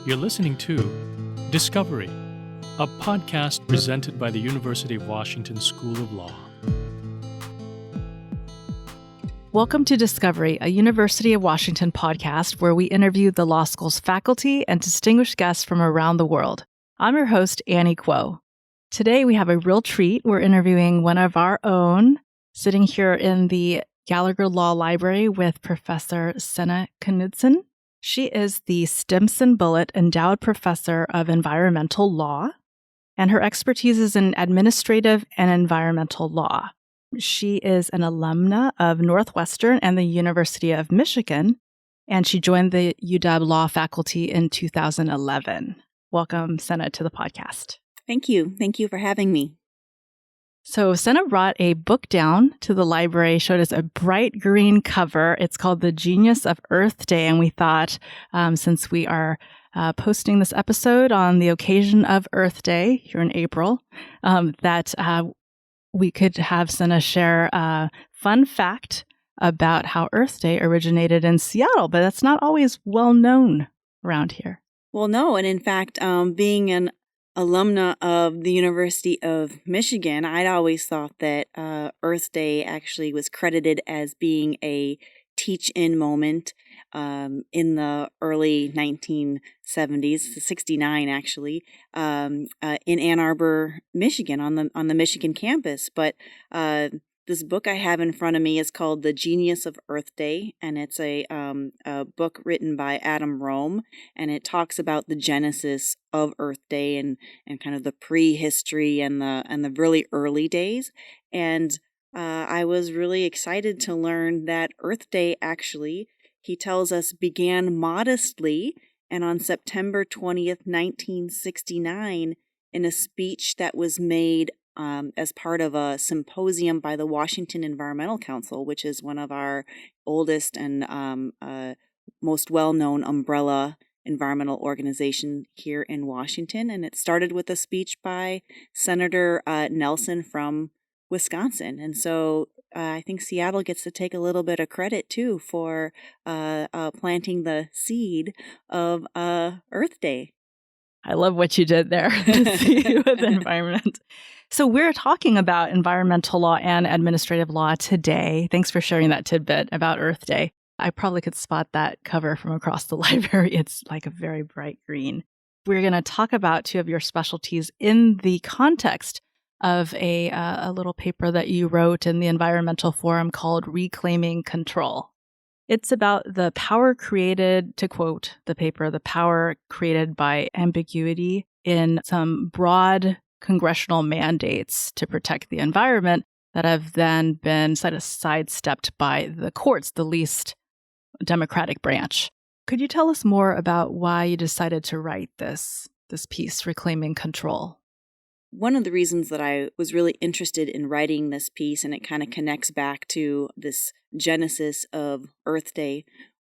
You're listening to Discovery, a podcast presented by the University of Washington School of Law. Welcome to Discovery, a University of Washington podcast where we interview the law school's faculty and distinguished guests from around the world. I'm your host, Annie Kuo. Today we have a real treat. We're interviewing one of our own, sitting here in the Gallagher Law Library with Professor Sanne Knudsen. She is the Stimson Bullitt Endowed Professor of Environmental Law, and her expertise is in administrative and environmental law. She is an alumna of Northwestern and the University of Michigan, and she joined the UW Law faculty in 2011. Welcome, Sanne, to the podcast. Thank you. Thank you for having me. So Sanne brought a book down to the library, showed us a bright green cover. It's called The Genius of Earth Day. And we thought, since we are posting this episode on the occasion of Earth Day here in April, that we could have Sanne share a fun fact about how Earth Day originated in Seattle, but that's not always well known around here. Well, no. And in fact, being an alumna of the University of Michigan, I'd always thought that Earth Day actually was credited as being a teach-in moment in the early 1970s, 69 actually, in Ann Arbor, Michigan, on the Michigan campus. But this book I have in front of me is called The Genius of Earth Day, and it's a book written by Adam Rome, and it talks about the genesis of Earth Day and kind of the prehistory and the really early days. And I was really excited to learn that Earth Day actually, he tells us, began modestly and on September 20th, 1969, in a speech that was made as part of a symposium by the Washington Environmental Council, which is one of our oldest and most well-known umbrella environmental organization here in Washington. And it started with a speech by Senator Nelson from Wisconsin. And so I think Seattle gets to take a little bit of credit, too, for planting the seed of Earth Day. I love what you did there with environment. So we're talking about environmental law and administrative law today. Thanks for sharing that tidbit about Earth Day. I probably could spot that cover from across the library. It's like a very bright green. We're going to talk about two of your specialties in the context of a little paper that you wrote in the Environmental Forum called Reclaiming Control. It's about the power created, to quote the paper, the power created by ambiguity in some broad congressional mandates to protect the environment that have then been sidestepped by the courts, the least democratic branch. Could you tell us more about why you decided to write this piece, Reclaiming Control? One of the reasons that I was really interested in writing this piece, and it kind of connects back to this genesis of Earth Day,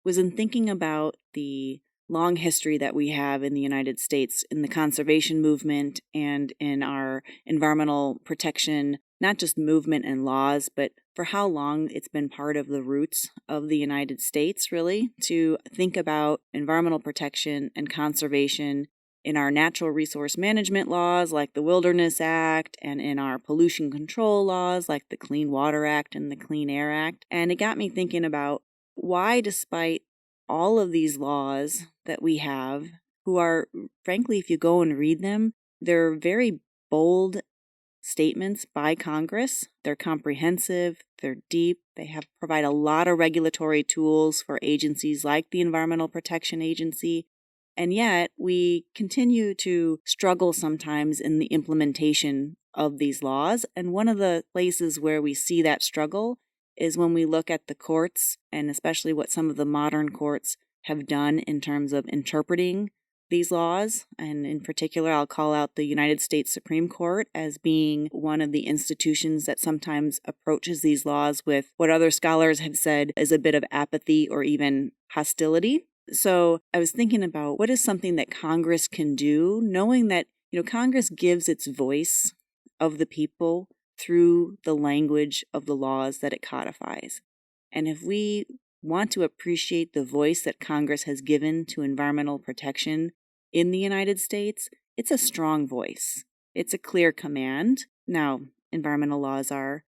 was in thinking about the long history that we have in the United States in the conservation movement and in our environmental protection, not just movement and laws, but for how long it's been part of the roots of the United States, really, to think about environmental protection and conservation in our natural resource management laws like the Wilderness Act and in our pollution control laws like the Clean Water Act and the Clean Air Act. And it got me thinking about why, despite all of these laws that we have, who are, frankly, if you go and read them, they're very bold statements by Congress. They're comprehensive, they're deep, they provide a lot of regulatory tools for agencies like the Environmental Protection Agency. And yet, we continue to struggle sometimes in the implementation of these laws. And one of the places where we see that struggle is when we look at the courts, and especially what some of the modern courts have done in terms of interpreting these laws. And in particular, I'll call out the United States Supreme Court as being one of the institutions that sometimes approaches these laws with what other scholars have said is a bit of apathy or even hostility. So I was thinking about what is something that Congress can do, knowing that, Congress gives its voice of the people through the language of the laws that it codifies. And if we want to appreciate the voice that Congress has given to environmental protection, in the United States, it's a strong voice. It's a clear command. Now, environmental laws are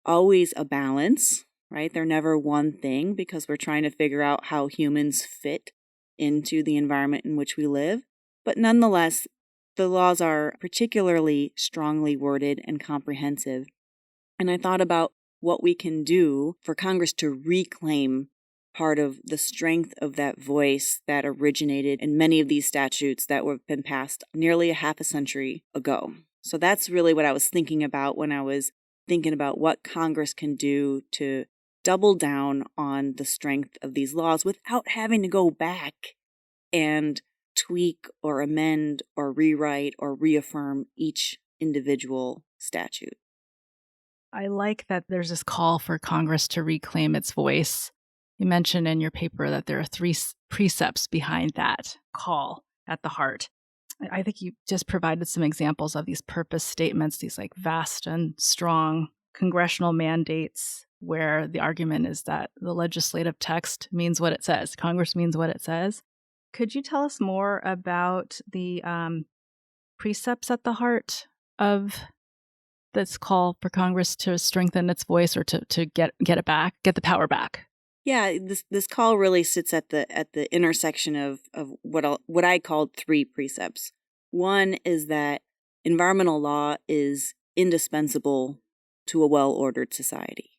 always a balance, right? They're never one thing because we're trying to figure out how humans fit into the environment in which we live. But nonetheless, the laws are particularly strongly worded and comprehensive. And I thought about what we can do for Congress to reclaim part of the strength of that voice that originated in many of these statutes that have been passed nearly a half a century ago. So that's really what I was thinking about when I was thinking about what Congress can do to double down on the strength of these laws without having to go back and tweak or amend or rewrite or reaffirm each individual statute. I like that there's this call for Congress to reclaim its voice. You mentioned in your paper that there are 3 precepts behind that call at the heart. I think you just provided some examples of these purpose statements, these like vast and strong congressional mandates where the argument is that the legislative text means what it says. Congress means what it says. Could you tell us more about the precepts at the heart of this call for Congress to strengthen its voice or to get it back, get the power back? Yeah, this call really sits at the intersection of what I called 3 precepts. One is that environmental law is indispensable to a well-ordered society.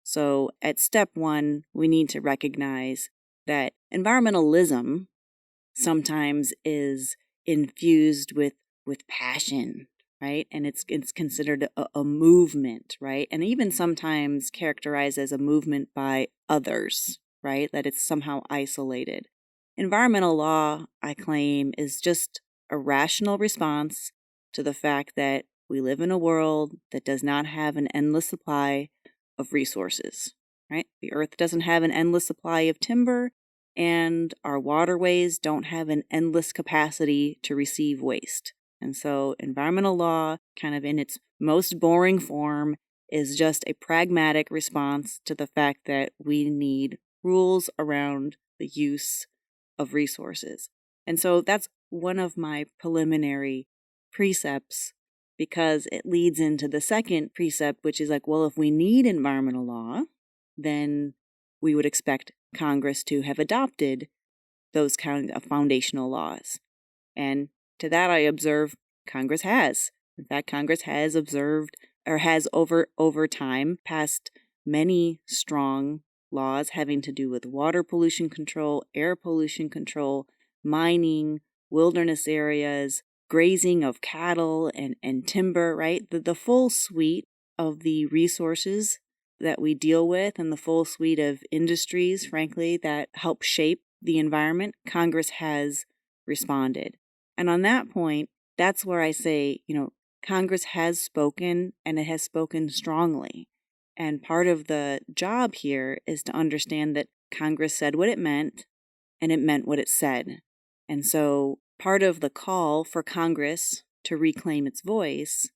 So at step 1, we need to recognize that environmentalism sometimes is infused with passion, right? And it's considered a movement, right? And even sometimes characterized as a movement by others, right? That it's somehow isolated. Environmental law, I claim, is just a rational response to the fact that we live in a world that does not have an endless supply of resources, right? The earth doesn't have an endless supply of timber, and our waterways don't have an endless capacity to receive waste. And so environmental law, kind of in its most boring form, is just a pragmatic response to the fact that we need rules around the use of resources. And so that's one of my preliminary precepts, because it leads into the second precept, which is like, well, if we need environmental law, then we would expect Congress to have adopted those kind of foundational laws. And to that I observe Congress has. In fact, Congress has observed or has over time passed many strong laws having to do with water pollution control, air pollution control, mining, wilderness areas, grazing of cattle and timber, right? The full suite of the resources that we deal with and the full suite of industries, frankly, that help shape the environment, Congress has responded. And on that point, that's where I say, Congress has spoken, and it has spoken strongly. And part of the job here is to understand that Congress said what it meant, and it meant what it said. And so part of the call for Congress to reclaim its voice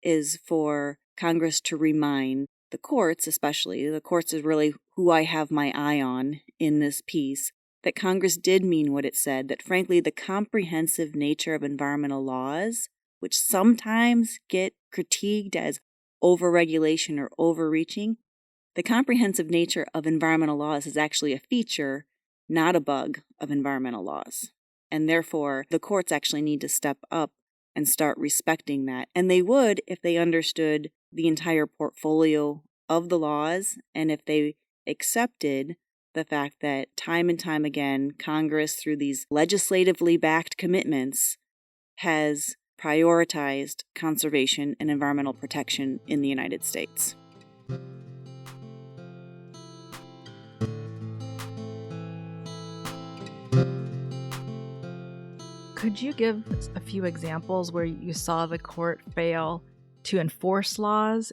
is for Congress to remind the courts, especially, the courts is really who I have my eye on in this piece, that Congress did mean what it said, that frankly the comprehensive nature of environmental laws, which sometimes get critiqued as overregulation or overreaching, the comprehensive nature of environmental laws is actually a feature, not a bug, of environmental laws. And therefore, the courts actually need to step up and start respecting that. And they would if they understood the entire portfolio of the laws and if they accepted the fact that time and time again, Congress, through these legislatively backed commitments, has prioritized conservation and environmental protection in the United States. Could you give a few examples where you saw the court fail to enforce laws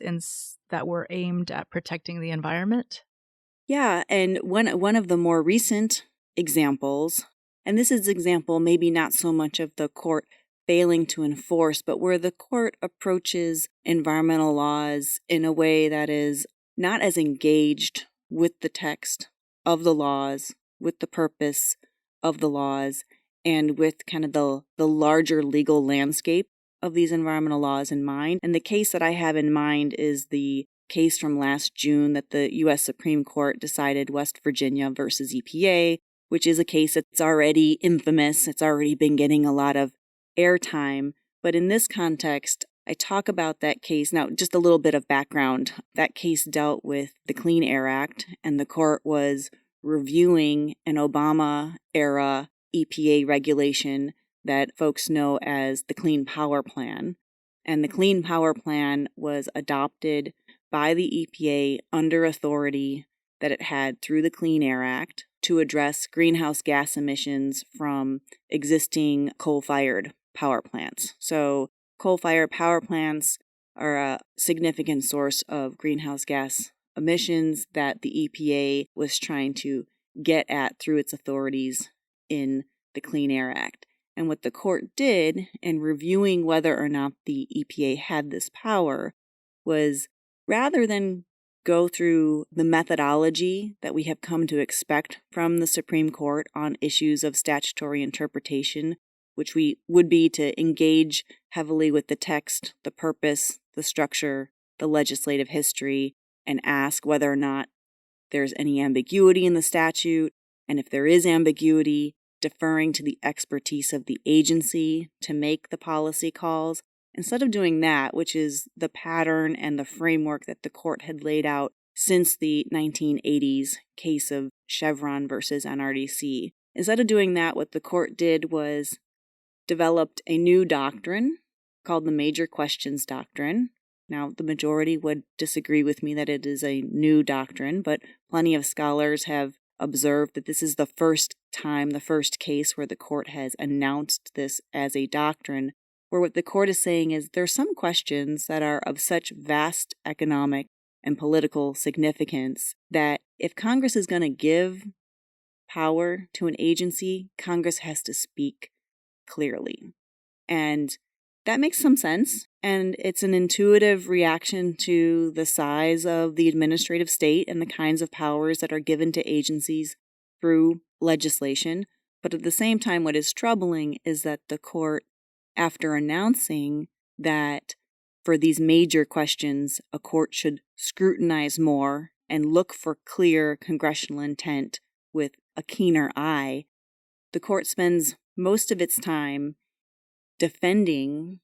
that were aimed at protecting the environment? Yeah, and one of the more recent examples, and this is example maybe not so much of the court failing to enforce, but where the court approaches environmental laws in a way that is not as engaged with the text of the laws, with the purpose of the laws, and with kind of the larger legal landscape of these environmental laws in mind. And the case that I have in mind is the case from last June that the U.S. Supreme Court decided, West Virginia versus EPA, which is a case that's already infamous. It's already been getting a lot of airtime. But in this context, I talk about that case. Now, just a little bit of background. That case dealt with the Clean Air Act, and the court was reviewing an Obama-era EPA regulation that folks know as the Clean Power Plan. And the Clean Power Plan was adopted by the EPA under authority that it had through the Clean Air Act to address greenhouse gas emissions from existing coal-fired power plants. So coal-fired power plants are a significant source of greenhouse gas emissions that the EPA was trying to get at through its authorities in the Clean Air Act. And what the court did in reviewing whether or not the EPA had this power was, rather than go through the methodology that we have come to expect from the Supreme Court on issues of statutory interpretation, which would be to engage heavily with the text, the purpose, the structure, the legislative history, and ask whether or not there's any ambiguity in the statute, and if there is ambiguity, deferring to the expertise of the agency to make the policy calls. Instead of doing that, which is the pattern and the framework that the court had laid out since the 1980s case of Chevron versus NRDC, instead of doing that, what the court did was developed a new doctrine called the Major Questions Doctrine. Now, the majority would disagree with me that it is a new doctrine, but plenty of scholars have observed that this is the first case where the court has announced this as a doctrine, where what the court is saying is there are some questions that are of such vast economic and political significance that if Congress is going to give power to an agency, Congress has to speak clearly. And that makes some sense, and it's an intuitive reaction to the size of the administrative state and the kinds of powers that are given to agencies through legislation. But at the same time, what is troubling is that the court, after announcing that for these major questions, a court should scrutinize more and look for clear congressional intent with a keener eye, the court spends most of its time defending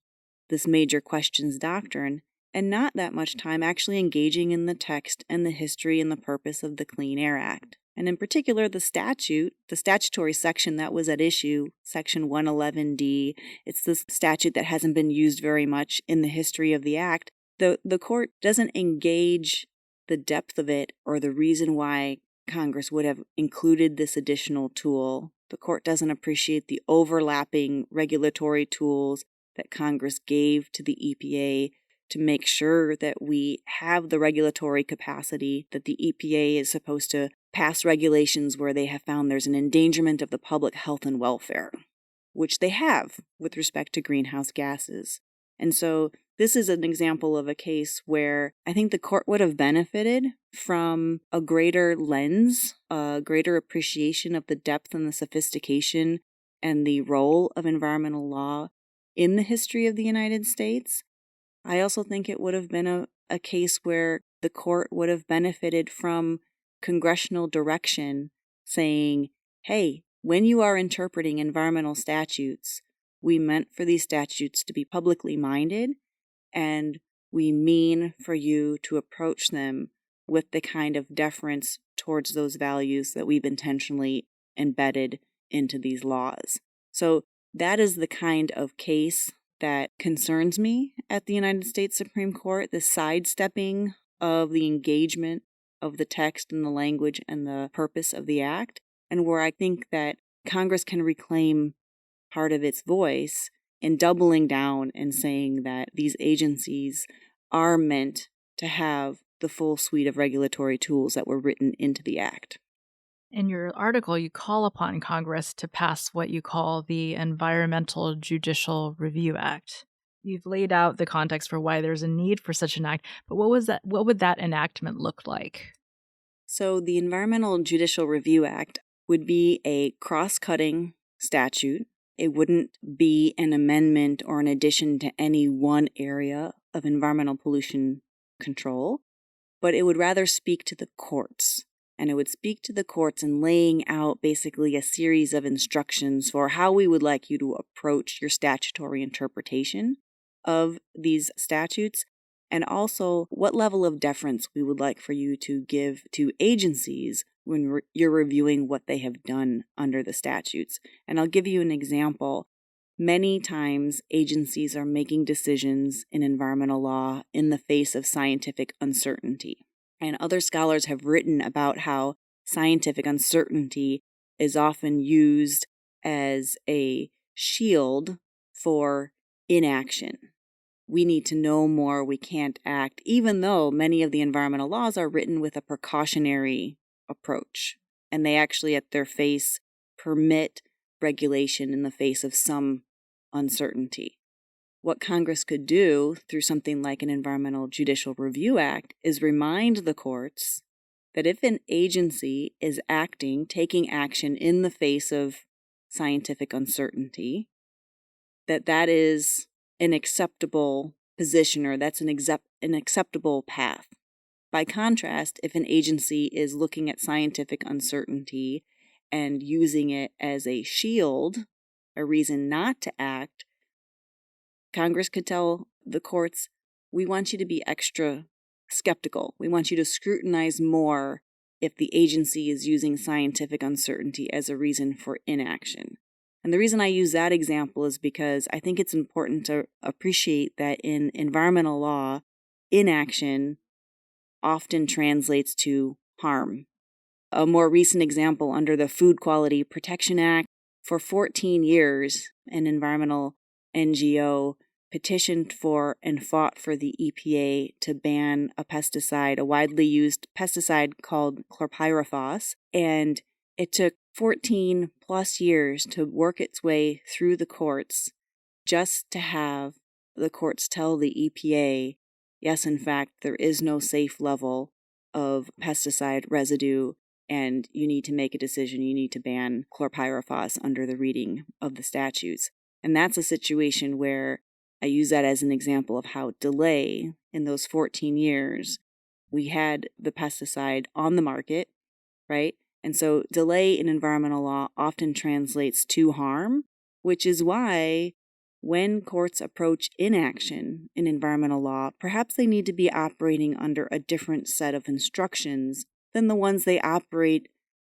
this major questions doctrine and not that much time actually engaging in the text and the history and the purpose of the Clean Air Act. And in particular, the statutory section that was at issue, Section 111D, it's this statute that hasn't been used very much in the history of the Act. The court doesn't engage the depth of it or the reason why Congress would have included this additional tool. The court doesn't appreciate the overlapping regulatory tools that Congress gave to the EPA to make sure that we have the regulatory capacity, that the EPA is supposed to pass regulations where they have found there's an endangerment of the public health and welfare, which they have with respect to greenhouse gases. And so this is an example of a case where I think the court would have benefited from a greater lens, a greater appreciation of the depth and the sophistication and the role of environmental law in the history of the United States. I also think it would have been a case where the court would have benefited from congressional direction saying, hey, when you are interpreting environmental statutes, we meant for these statutes to be publicly minded, and we mean for you to approach them with the kind of deference towards those values that we've intentionally embedded into these laws. So that is the kind of case that concerns me at the United States Supreme Court, the sidestepping of the engagement of the text and the language and the purpose of the act, and where I think that Congress can reclaim part of its voice in doubling down and saying that these agencies are meant to have the full suite of regulatory tools that were written into the act. In your article, you call upon Congress to pass what you call the Environmental Judicial Review Act. You've laid out the context for why there's a need for such an act, but what would that enactment look like? So the Environmental Judicial Review Act would be a cross-cutting statute. It wouldn't be an amendment or an addition to any one area of environmental pollution control, but it would rather speak to the courts. And it would speak to the courts in laying out basically a series of instructions for how we would like you to approach your statutory interpretation of these statutes, and also what level of deference we would like for you to give to agencies when you're reviewing what they have done under the statutes. And I'll give you an example. Many times agencies are making decisions in environmental law in the face of scientific uncertainty. And other scholars have written about how scientific uncertainty is often used as a shield for inaction. We need to know more, we can't act, even though many of the environmental laws are written with a precautionary approach. And they actually, at their face, permit regulation in the face of some uncertainty. What Congress could do through something like an Environmental Judicial Review Act is remind the courts that if an agency is taking action in the face of scientific uncertainty, that is an acceptable position, or that's an acceptable path. By contrast, if an agency is looking at scientific uncertainty and using it as a shield, a reason not to act, Congress could tell the courts, we want you to be extra skeptical. We want you to scrutinize more if the agency is using scientific uncertainty as a reason for inaction. And the reason I use that example is because I think it's important to appreciate that in environmental law, inaction often translates to harm. A more recent example, under the Food Quality Protection Act, for 14 years, an environmental NGO petitioned for and fought for the EPA to ban a widely used pesticide called chlorpyrifos, and it took 14 plus years to work its way through the courts just to have the courts tell the EPA, yes, in fact, there is no safe level of pesticide residue, and you need to make a decision. You need to ban chlorpyrifos under the reading of the statutes. And that's a situation where I use that as an example of how delay in those 14 years, we had the pesticide on the market, right? And so delay in environmental law often translates to harm, which is why when courts approach inaction in environmental law, perhaps they need to be operating under a different set of instructions than the ones they operate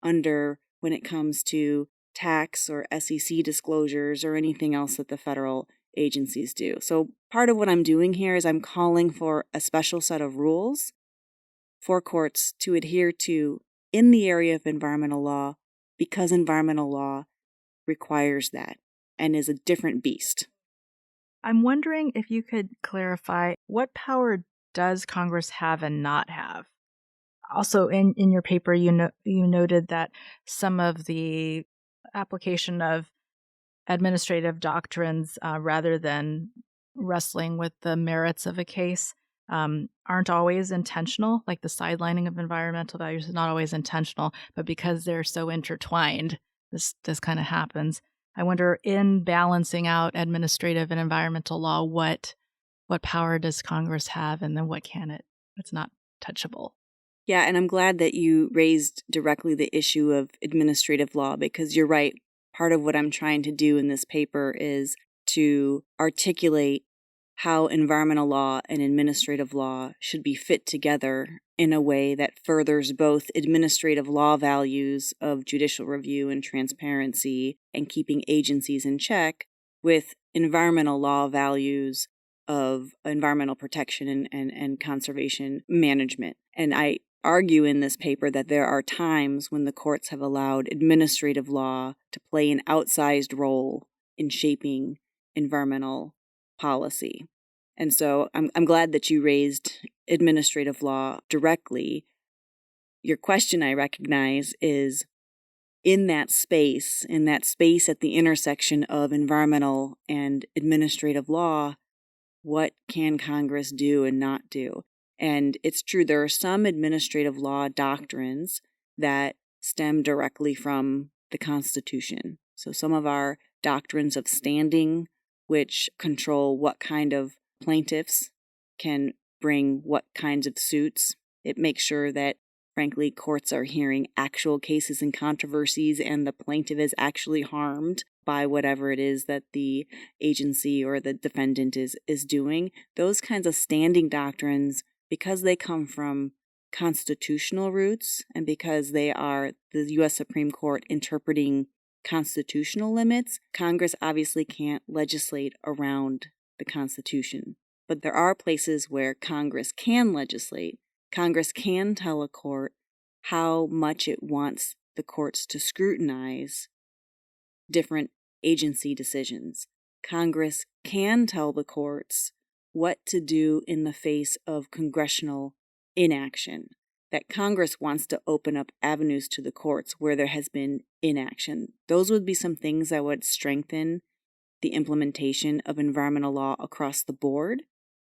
under when it comes to tax or SEC disclosures or anything else that the federal agencies do. So part of what I'm doing here is I'm calling for a special set of rules for courts to adhere to in the area of environmental law, because environmental law requires that and is a different beast. I'm wondering if you could clarify, what power does Congress have and not have? Also, in your paper, you noted that some of the application of administrative doctrines, rather than wrestling with the merits of a case, aren't always intentional. Like the sidelining of environmental values is not always intentional, but because they're so intertwined, this kind of happens. I wonder, in balancing out administrative and environmental law, what power does Congress have, and then what can it? It's not touchable. Yeah, and I'm glad that you raised directly the issue of administrative law, because you're right. Part of what I'm trying to do in this paper is to articulate how environmental law and administrative law should be fit together in a way that furthers both administrative law values of judicial review and transparency and keeping agencies in check with environmental law values of environmental protection and conservation management. And I argue in this paper that there are times when the courts have allowed administrative law to play an outsized role in shaping environmental policy. And so I'm glad that you raised administrative law directly. Your question, I recognize, is in that space at the intersection of environmental and administrative law, what can Congress do and not do? And it's true, there are some administrative law doctrines that stem directly from the Constitution. So some of our doctrines of standing, which control what kind of plaintiffs can bring what kinds of suits. It makes sure that, frankly, courts are hearing actual cases and controversies and the plaintiff is actually harmed by whatever it is that the agency or the defendant is doing. Those kinds of standing doctrines, because they come from constitutional roots and because they are the U.S. Supreme Court interpreting constitutional limits, Congress obviously can't legislate around the Constitution. But there are places where Congress can legislate. Congress can tell a court how much it wants the courts to scrutinize different agency decisions. Congress can tell the courts what to do in the face of congressional inaction, that Congress wants to open up avenues to the courts where there has been inaction. Those would be some things that would strengthen the implementation of environmental law across the board,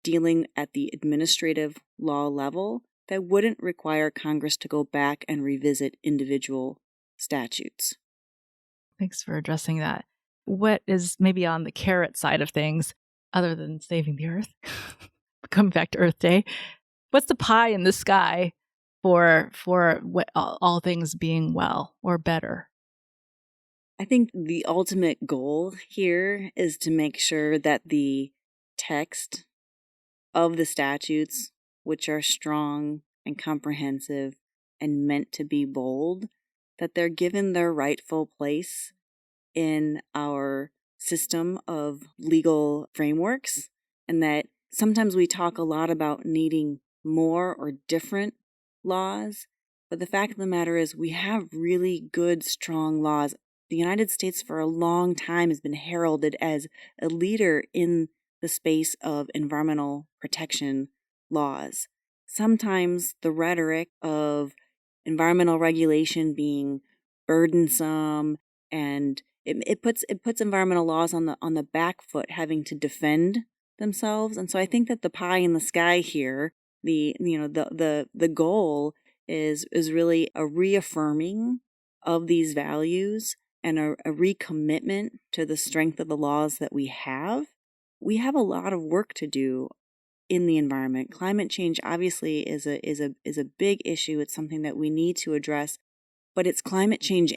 dealing at the administrative law level that wouldn't require Congress to go back and revisit individual statutes. Thanks for addressing that. What is maybe on the carrot side of things, other than saving the earth? Coming back to Earth Day. What's the pie in the sky for what, all things being well or better? I think the ultimate goal here is to make sure that the text of the statutes, which are strong and comprehensive and meant to be bold, that they're given their rightful place in our system of legal frameworks, and that sometimes we talk a lot about needing more or different laws, but the fact of the matter is we have really good, strong laws. The United States for a long time has been heralded as a leader in the space of environmental protection laws. Sometimes the rhetoric of environmental regulation being burdensome and it puts environmental laws on the back foot, having to defend themselves. And so I think that the pie in the sky here, the goal is really a reaffirming of these values and a recommitment to the strength of the laws that we have. We have a lot of work to do in the environment. Climate change obviously is a big issue. It's something that we need to address, but it's climate change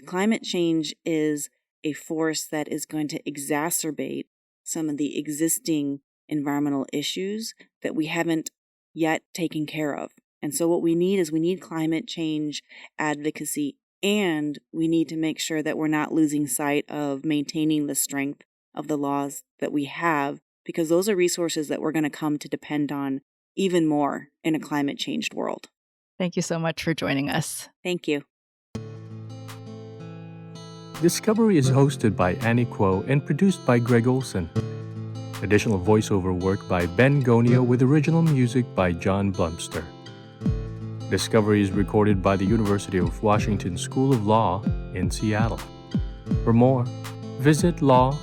climate change is a force that is going to exacerbate some of the existing environmental issues that we haven't yet taken care of. And so what we need climate change advocacy, and we need to make sure that we're not losing sight of maintaining the strength of the laws that we have, because those are resources that we're going to come to depend on even more in a climate changed world. Thank you so much for joining us. Thank you. Discovery is hosted by Annie Kuo and produced by Greg Olson. Additional voiceover work by Ben Gonio with original music by John Blumster. Discovery is recorded by the University of Washington School of Law in Seattle. For more, visit law.uw.edu.